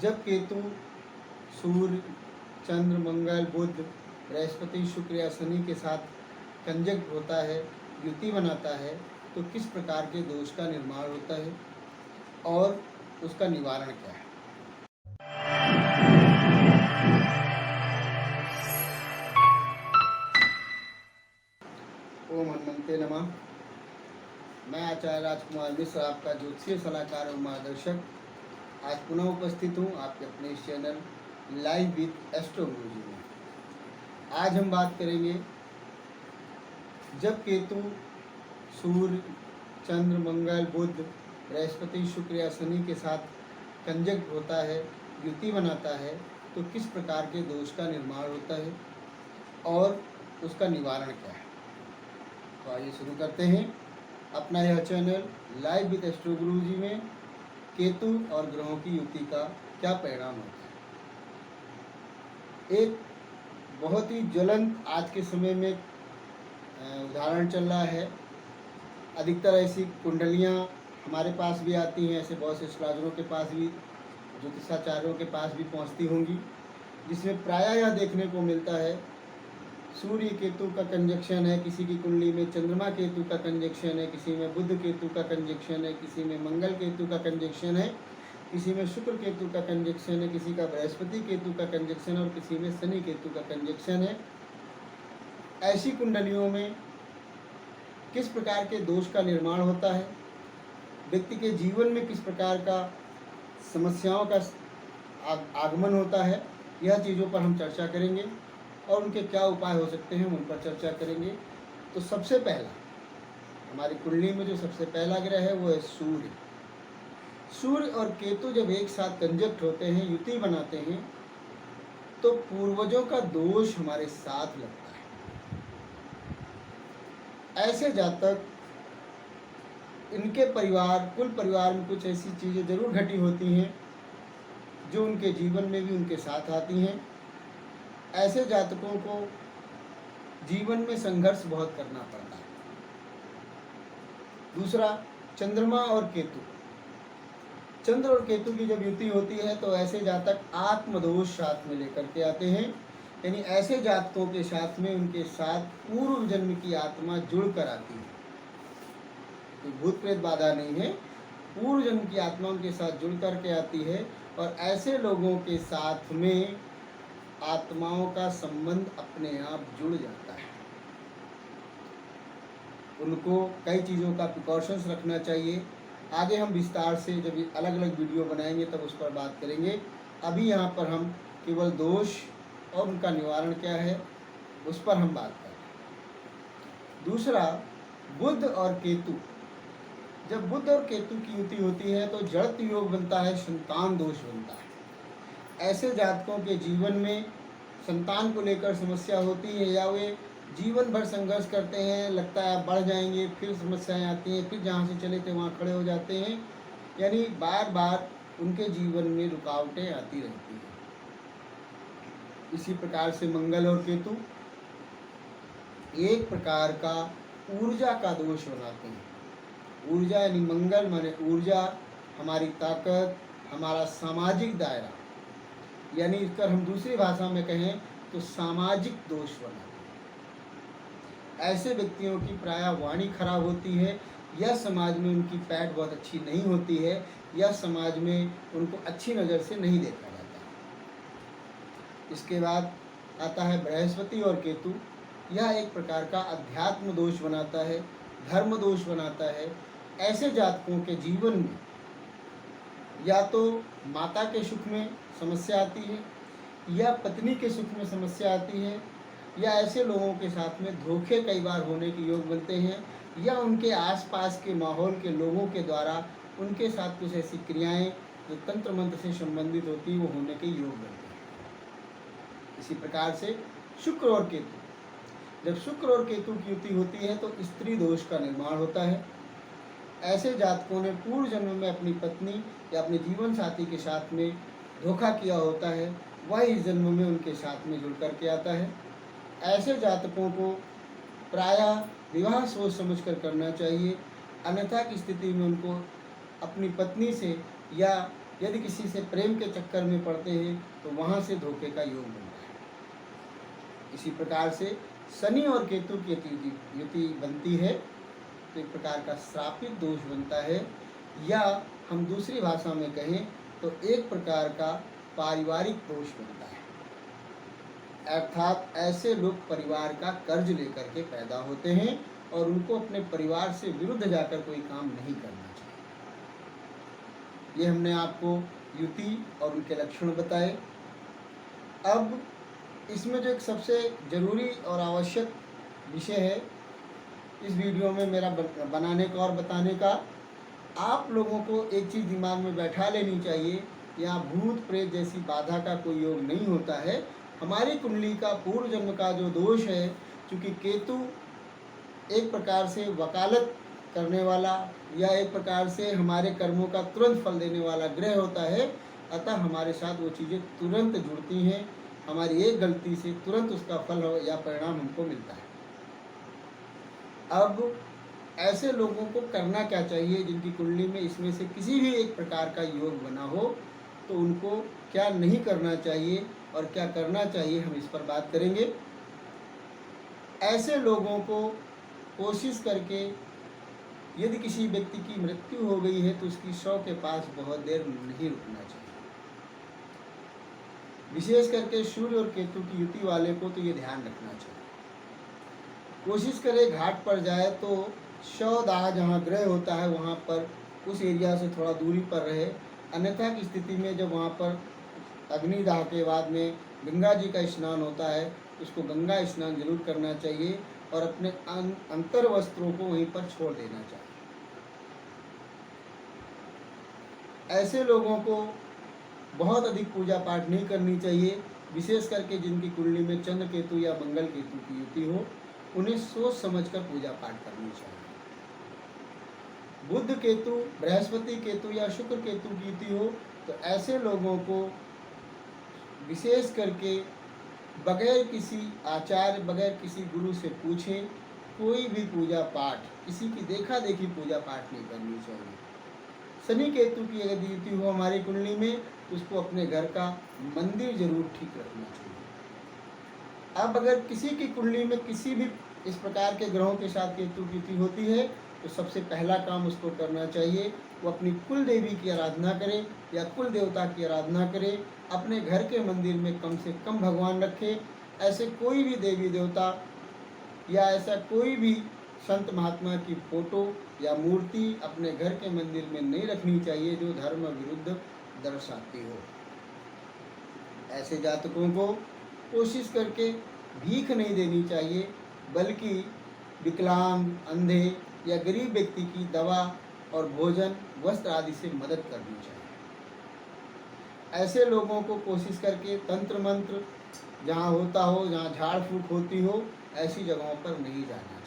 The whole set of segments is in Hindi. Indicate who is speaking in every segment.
Speaker 1: जब केतु सूर्य, चंद्र, मंगल, बुध, बृहस्पति, शुक्र या शनि के साथ कंजक्ट होता है, युति बनाता है, तो किस प्रकार के दोष का निर्माण होता है और उसका निवारण क्या है। ओम हनुमंते नमः। मैं आचार्य राजकुमार मिश्र, आपका ज्योतिषीय सलाहकार और मार्गदर्शक, आज पुनः उपस्थित हूँ आपके अपने इस चैनल लाइव विद एस्ट्रोलॉजी में। आज हम बात करेंगे जब केतु सूर्य, चंद्र, मंगल, बुध, बृहस्पति, शुक्र या शनि के साथ कंजक्ट होता है, युति बनाता है, तो किस प्रकार के दोष का निर्माण होता है और उसका निवारण क्या है। तो आइए शुरू करते हैं अपना यह चैनल लाइव विद एस्ट्रोलॉजी में केतु और ग्रहों की युति का क्या परिणाम होता है। एक बहुत ही ज्वलंत आज के समय में उदाहरण चल रहा है। अधिकतर ऐसी कुंडलियां हमारे पास भी आती हैं, ऐसे बहुत से एस्ट्रोलॉजरों के पास भी, ज्योतिषाचार्यों के पास भी पहुंचती होंगी, जिसमें प्रायः यह देखने को मिलता है सूर्य केतु का कंजक्शन है, किसी की कुंडली में चंद्रमा केतु का कंजक्शन है, किसी में बुध केतु का कंजक्शन है, किसी में मंगल केतु का कंजक्शन है, किसी में शुक्र केतु का कंजक्शन है, किसी का बृहस्पति केतु का कंजक्शन है और किसी में शनि केतु का कंजक्शन है। ऐसी कुंडलियों में किस प्रकार के दोष का निर्माण होता है, व्यक्ति के जीवन में किस प्रकार का समस्याओं का आगमन होता है, यह चीज़ों पर हम चर्चा करेंगे और उनके क्या उपाय हो सकते हैं, उन पर चर्चा करेंगे। तो सबसे पहला हमारी कुंडली में जो सबसे पहला ग्रह है वो है सूर्य। सूर्य और केतु जब एक साथ कंजक्ट होते हैं, युति बनाते हैं, तो पूर्वजों का दोष हमारे साथ लगता है। ऐसे जातक, इनके परिवार, कुल परिवार में कुछ ऐसी चीज़ें जरूर घटी होती हैं जो उनके जीवन में भी उनके साथ आती हैं। ऐसे जातकों को जीवन में संघर्ष बहुत करना पड़ता है। दूसरा, चंद्रमा और केतु। चंद्र और केतु की जब युति होती है तो ऐसे जातक आत्मदोष साथ में लेकर के आते हैं, यानी ऐसे जातकों के साथ में उनके साथ पूर्व जन्म की आत्मा जुड़ कर आती है। तो भूत प्रेत बाधा नहीं है, पूर्व जन्म की आत्मा उनके साथ जुड़ करके आती है और ऐसे लोगों के साथ में आत्माओं का संबंध अपने आप जुड़ जाता है। उनको कई चीज़ों का प्रिकॉशंस रखना चाहिए। आगे हम विस्तार से जब अलग अलग वीडियो बनाएंगे तब उस पर बात करेंगे। अभी यहाँ पर हम केवल दोष और उनका निवारण क्या है उस पर हम बात करें। दूसरा, बुध और केतु। जब बुध और केतु की युति होती है तो जड़त्व योग बनता है, संतान दोष बनता है। ऐसे जातकों के जीवन में संतान को लेकर समस्या होती है या वे जीवन भर संघर्ष करते हैं, लगता है बढ़ जाएंगे, फिर समस्याएं आती हैं, फिर जहाँ से चले थे वहाँ खड़े हो जाते हैं, यानी बार बार उनके जीवन में रुकावटें आती रहती हैं। इसी प्रकार से मंगल और केतु एक प्रकार का ऊर्जा का दोष बनाते हैं। ऊर्जा यानी मंगल माने ऊर्जा, हमारी ताकत, हमारा सामाजिक दायरा, यानी इसकर हम दूसरी भाषा में कहें तो सामाजिक दोष बनाते हैं। ऐसे व्यक्तियों की प्रायः वाणी खराब होती है, या समाज में उनकी पैठ बहुत अच्छी नहीं होती है, या समाज में उनको अच्छी नज़र से नहीं देखा जाता। इसके बाद आता है बृहस्पति और केतु। यह एक प्रकार का अध्यात्म दोष बनाता है, धर्म दोष बनाता है। ऐसे जातकों के जीवन में या तो माता के सुख में समस्या आती है, या पत्नी के सुख में समस्या आती है, या ऐसे लोगों के साथ में धोखे कई बार होने के योग बनते हैं, या उनके आसपास के माहौल के लोगों के द्वारा उनके साथ कुछ ऐसी क्रियाएं जो तंत्र मंत्र से संबंधित होती है वो होने के योग बनते हैं। इसी प्रकार से शुक्र और केतु। जब शुक्र और केतु की युति होती है तो स्त्री दोष का निर्माण होता है। ऐसे जातकों ने पूर्व जन्म में अपनी पत्नी या अपने जीवन साथी के साथ में धोखा किया होता है, वह इस जन्म में उनके साथ में जुड़ करके आता है। ऐसे जातकों को प्रायः विवाह सोच समझ कर करना चाहिए, अन्यथा की स्थिति में उनको अपनी पत्नी से या यदि किसी से प्रेम के चक्कर में पड़ते हैं तो वहाँ से धोखे का योग बनता है। इसी प्रकार से शनि और केतु की युति बनती है तो एक प्रकार का श्रापित दोष बनता है, या हम दूसरी भाषा में कहें तो एक प्रकार का पारिवारिक दोष बनता है। अर्थात ऐसे लोग परिवार का कर्ज लेकर के पैदा होते हैं और उनको अपने परिवार से विरुद्ध जाकर कोई काम नहीं करना चाहिए। ये हमने आपको युति और उनके लक्षण बताए। अब इसमें जो एक सबसे ज़रूरी और आवश्यक विषय है इस वीडियो में मेरा बनाने का और बताने का, आप लोगों को एक चीज़ दिमाग में बैठा लेनी चाहिए, यहाँ भूत प्रेत जैसी बाधा का कोई योग नहीं होता है। हमारी कुंडली का पूर्व जन्म का जो दोष है, चूँकि केतु एक प्रकार से वकालत करने वाला या एक प्रकार से हमारे कर्मों का तुरंत फल देने वाला ग्रह होता है, अतः हमारे साथ वो चीज़ें तुरंत जुड़ती हैं। हमारी एक गलती से तुरंत उसका फल या परिणाम हमको मिलता है। अब ऐसे लोगों को करना क्या चाहिए जिनकी कुंडली में इसमें से किसी भी एक प्रकार का योग बना हो, तो उनको क्या नहीं करना चाहिए और क्या करना चाहिए, हम इस पर बात करेंगे। ऐसे लोगों को कोशिश करके यदि किसी व्यक्ति की मृत्यु हो गई है तो उसकी शव के पास बहुत देर नहीं रुकना चाहिए। विशेष करके सूर्य और केतु की युति वाले को तो ये ध्यान रखना चाहिए। कोशिश करे घाट पर जाए तो शवदाह जहाँ ग्रह होता है वहाँ पर उस एरिया से थोड़ा दूरी पर रहे। अन्यथा की स्थिति में जब वहाँ पर अग्निदाह के बाद में गंगा जी का स्नान होता है, उसको गंगा स्नान जरूर करना चाहिए और अपने अंतर वस्त्रों को वहीं पर छोड़ देना चाहिए। ऐसे लोगों को बहुत अधिक पूजा पाठ नहीं करनी चाहिए, विशेष करके जिनकी कुंडली में चंद्र केतु या मंगल केतु की युति हो, उन्हें सोच समझकर पूजा पाठ करनी चाहिए। बुध केतु, बृहस्पति केतु या शुक्र केतु की युति हो तो ऐसे लोगों को विशेष करके बगैर किसी आचार्य, बगैर किसी गुरु से पूछे कोई भी पूजा पाठ, किसी की देखा देखी पूजा पाठ नहीं करनी चाहिए। शनि केतु की यदि युति हो हमारी कुंडली में तो उसको अपने घर का मंदिर जरूर ठीक रखना चाहिए। अब अगर किसी की कुंडली में किसी भी इस प्रकार के ग्रहों के साथ केतु की युति होती है तो सबसे पहला काम उसको करना चाहिए, वो अपनी कुल देवी की आराधना करे या कुल देवता की आराधना करे। अपने घर के मंदिर में कम से कम भगवान रखे। ऐसे कोई भी देवी देवता या ऐसा कोई भी संत महात्मा की फोटो या मूर्ति अपने घर के मंदिर में नहीं रखनी चाहिए जो धर्म विरुद्ध दर्शाती हो। ऐसे जातकों को कोशिश करके भीख नहीं देनी चाहिए, बल्कि विकलांग, अंधे या गरीब व्यक्ति की दवा और भोजन, वस्त्र आदि से मदद करनी चाहिए। ऐसे लोगों को कोशिश करके तंत्र मंत्र जहाँ होता हो, जहाँ झाड़ फूक होती हो, ऐसी जगहों पर नहीं जाना चाहिए।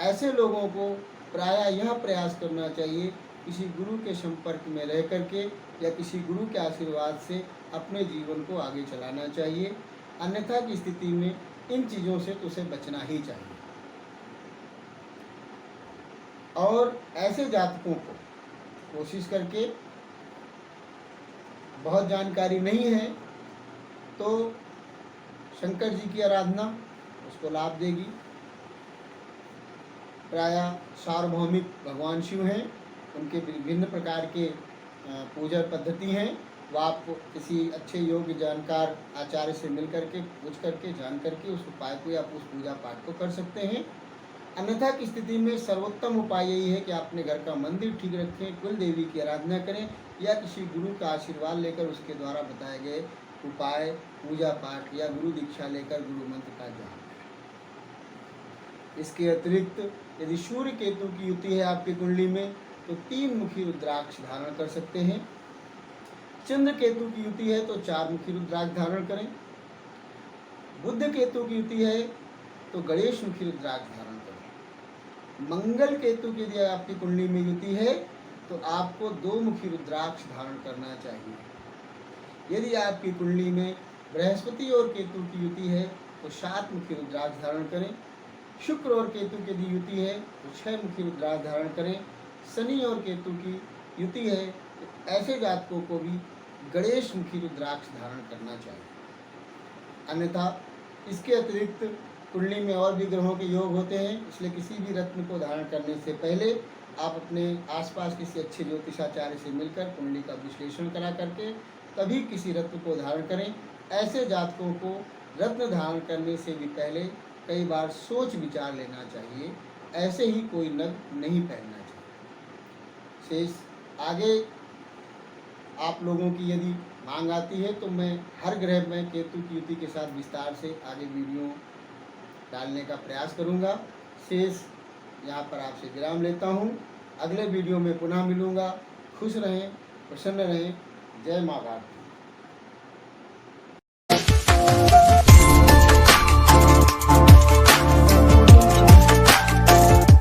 Speaker 1: ऐसे लोगों को प्रायः यह प्रयास करना चाहिए किसी गुरु के संपर्क में रह करके या किसी गुरु के आशीर्वाद से अपने जीवन को आगे चलाना चाहिए। अन्यथा की स्थिति में इन चीज़ों से तो उसे बचना ही चाहिए। और ऐसे जातकों को कोशिश करके, बहुत जानकारी नहीं है तो शंकर जी की आराधना उसको लाभ देगी। प्रायः सार्वभौमिक भगवान शिव हैं, उनके विभिन्न प्रकार के पूजा पद्धति हैं। वो आप किसी अच्छे योग्य जानकार आचार्य से मिल करके पूछ करके जान करके उस उपाय को या उस पूजा पाठ को कर सकते हैं। अन्यथा की स्थिति में सर्वोत्तम उपाय यही है कि आप अपने घर का मंदिर ठीक रखें, कुल देवी की आराधना करें या किसी गुरु का आशीर्वाद लेकर उसके द्वारा बताए गए उपाय, पूजा पाठ या गुरु दीक्षा लेकर गुरु मंत्र का जाप करें। इसके अतिरिक्त यदि सूर्य केतु की युति है आपकी कुंडली में तो 3 मुखी रुद्राक्ष धारण कर सकते हैं। चंद्र केतु की युति है तो 4 मुखी रुद्राक्ष धारण करें। बुध केतु की युति है तो गणेश मुखी रुद्राक्ष धारण करें। मंगल केतु की यदि आपकी कुंडली में युति है तो आपको 2 मुखी रुद्राक्ष धारण करना चाहिए। यदि आपकी कुंडली में बृहस्पति और केतु की युति है तो 7 मुखी रुद्राक्ष धारण करें। शुक्र और केतु की यदि युति है तो 6 मुखी रुद्राक्ष धारण करें। शनि और केतु की युति है तो ऐसे जातकों को भी गणेश मुखी रुद्राक्ष धारण करना चाहिए। अन्यथा इसके अतिरिक्त कुंडली में और भी ग्रहों के योग होते हैं, इसलिए किसी भी रत्न को धारण करने से पहले आप अपने आसपास किसी अच्छे ज्योतिषाचार्य से मिलकर कुंडली का विश्लेषण करा करके तभी किसी रत्न को धारण करें। ऐसे जातकों को रत्न धारण करने से भी पहले कई बार सोच विचार लेना चाहिए, ऐसे ही कोई नग नहीं पहनना चाहिए। शेष आगे आप लोगों की यदि मांग आती है तो मैं हर ग्रह में केतु की युति के साथ विस्तार से आगे वीडियो डालने का प्रयास करूंगा। शेष यहाँ पर आपसे विराम लेता हूँ। अगले वीडियो में पुनः मिलूँगा। खुश रहें, प्रसन्न रहें। जय माँ भारती।